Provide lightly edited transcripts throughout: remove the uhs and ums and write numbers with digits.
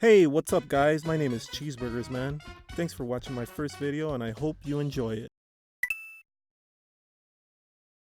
Hey, what's up guys? My name is Cheeseburgers Man. Thanks for watching my first video and I hope you enjoy it.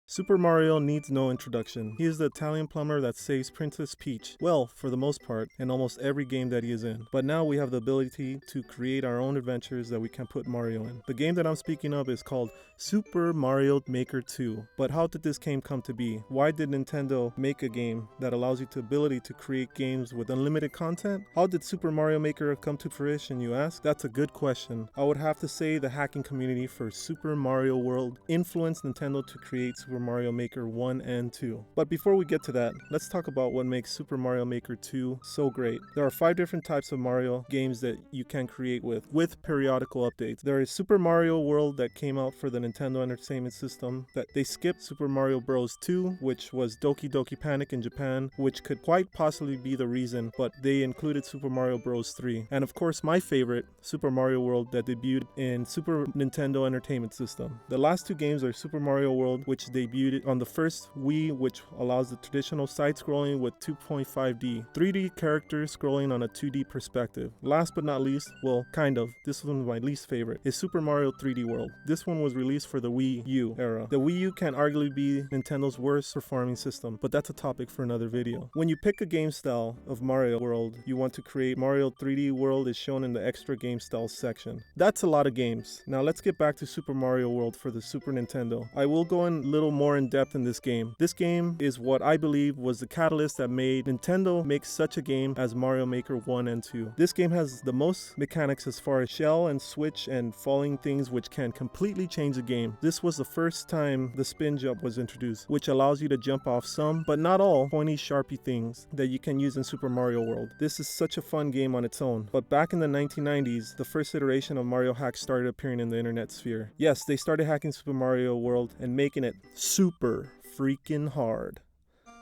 Super Mario needs no introduction. He is the Italian plumber that saves Princess Peach, well, for the most part, in almost every game that he is in. But now we have the ability to create our own adventures that we can put Mario in. The game that I'm speaking of is called Super Mario Maker 2. But how did this game come to be? Why did Nintendo make a game that allows you the ability to create games with unlimited content? How did Super Mario Maker come to fruition, you ask? That's a good question. I would have to say the hacking community for Super Mario World influenced Nintendo to create Super Mario Maker 1 and 2. But before we get to that, let's talk about what makes Super Mario Maker 2 so great. There are 5 different types of Mario games that you can create with periodical updates. There is Super Mario World that came out for the Nintendo Entertainment System that they skipped Super Mario Bros. 2, which was Doki Doki Panic in Japan, which could quite possibly be the reason, but they included Super Mario Bros. 3. And of course my favorite, Super Mario World, that debuted in Super Nintendo Entertainment System. The last 2 games are Super Mario World, which debuted on the first Wii, which allows the traditional side-scrolling with 2.5D, 3D characters scrolling on a 2D perspective. Last but not least, well, kind of, this one was my least favorite, is Super Mario 3D World. This one was released for the Wii U era. The Wii U can arguably be Nintendo's worst performing system, but that's a topic for another video. When you pick a game style of Mario World, you want to create Mario 3D World is shown in the extra game styles section. That's a lot of games. Now let's get back to Super Mario World for the Super Nintendo. I will go in a little more in depth in this game. This game is what I believe was the catalyst that made Nintendo make such a game as Mario Maker 1 and 2. This game has the most mechanics as far as shell and switch and falling things which can completely change the game. This was the first time the spin jump was introduced, which allows you to jump off some, but not all, pointy sharpy things that you can use in Super Mario World. This is such a fun game on its own. But back in the 1990s, the first iteration of Mario hacks started appearing in the internet sphere. Yes, they started hacking Super Mario World and making it super freaking hard.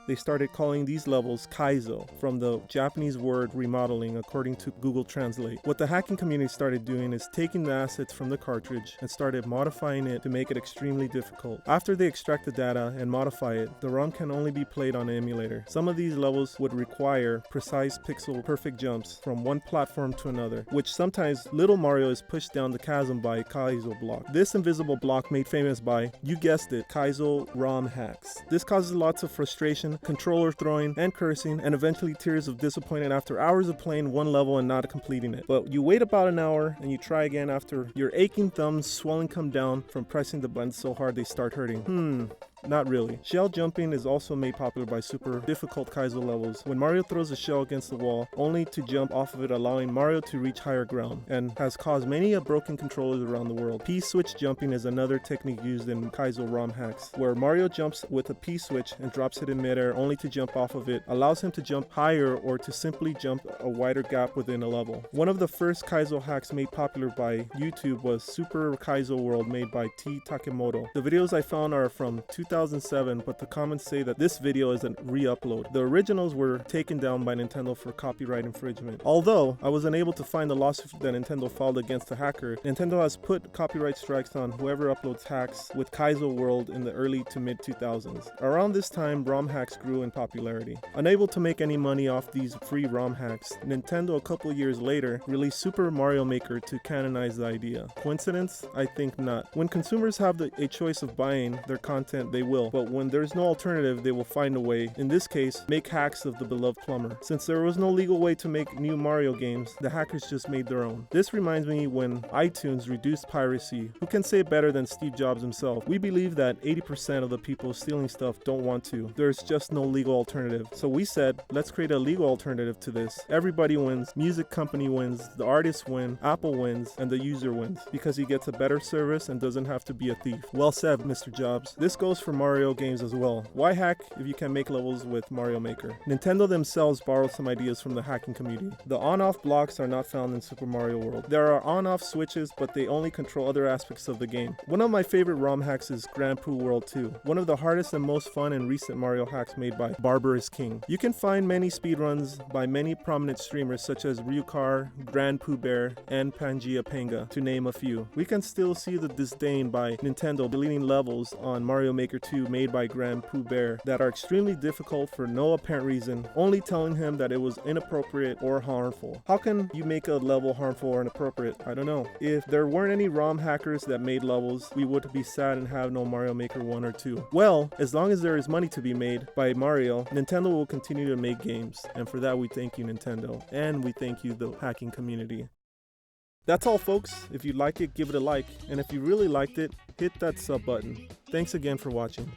They started calling these levels Kaizo, from the Japanese word remodeling according to Google Translate. What the hacking community started doing is taking the assets from the cartridge and started modifying it to make it extremely difficult. After they extract the data and modify it, the ROM can only be played on an emulator. Some of these levels would require precise pixel perfect jumps from one platform to another, which sometimes little Mario is pushed down the chasm by a Kaizo block. This invisible block made famous by, you guessed it, Kaizo ROM hacks. This causes lots of frustration, controller throwing, and cursing, and eventually tears of disappointment after hours of playing one level and not completing it. But you wait about an hour and you try again after your aching thumbs swelling come down from pressing the buttons so hard they start hurting. Not really. Shell jumping is also made popular by super difficult Kaizo levels, when Mario throws a shell against the wall only to jump off of it, allowing Mario to reach higher ground, and has caused many broken controllers around the world. P-switch jumping is another technique used in Kaizo ROM hacks, where Mario jumps with a P-switch and drops it in midair only to jump off of it, allows him to jump higher or to simply jump a wider gap within a level. One of the first Kaizo hacks made popular by YouTube was Super Kaizo World, made by T. Takemoto. The videos I found are from 2007, but the comments say that this video is a re-upload. The originals were taken down by Nintendo for copyright infringement. Although I was unable to find the lawsuit that Nintendo filed against the hacker, Nintendo has put copyright strikes on whoever uploads hacks with Kaizo World in the early to mid 2000s. Around this time, ROM hacks grew in popularity. Unable to make any money off these free ROM hacks, Nintendo a couple years later released Super Mario Maker to canonize the idea. Coincidence? I think not. When consumers have a choice of buying their content, they will, but when there's no alternative, they will find a way. In this case, make hacks of the beloved plumber. Since there was no legal way to make new Mario games, the hackers just made their own. This reminds me when iTunes reduced piracy. Who can say it better than Steve Jobs himself? We believe that 80% of the people stealing stuff don't want to. There's just no legal alternative. So we said, let's create a legal alternative to this. Everybody wins, music company wins, the artists win, Apple wins, and the user wins, because he gets a better service and doesn't have to be a thief. Well said, Mr. Jobs. This goes for Mario games as well. Why hack if you can make levels with Mario Maker? Nintendo themselves borrowed some ideas from the hacking community. The on-off blocks are not found in Super Mario World. There are on-off switches, but they only control other aspects of the game. One of my favorite ROM hacks is Grand Poo World 2, one of the hardest and most fun and recent Mario hacks made by Barbarous King. You can find many speedruns by many prominent streamers such as Ryukar, Grand Pooh Bear, and Pangaea Panga, to name a few. We can still see the disdain by Nintendo deleting levels on Mario Maker Maker 2 made by Grand Pooh Bear that are extremely difficult for no apparent reason, only telling him that it was inappropriate or harmful. How can you make a level harmful or inappropriate? I don't know. If there weren't any ROM hackers that made levels, we would be sad and have no Mario Maker 1 or 2. Well, as long as there is money to be made by Mario, Nintendo will continue to make games, and for that we thank you, Nintendo, and we thank you, the hacking community. That's all, folks. If you like it, give it a like, and if you really liked it, hit that sub button. Thanks again for watching.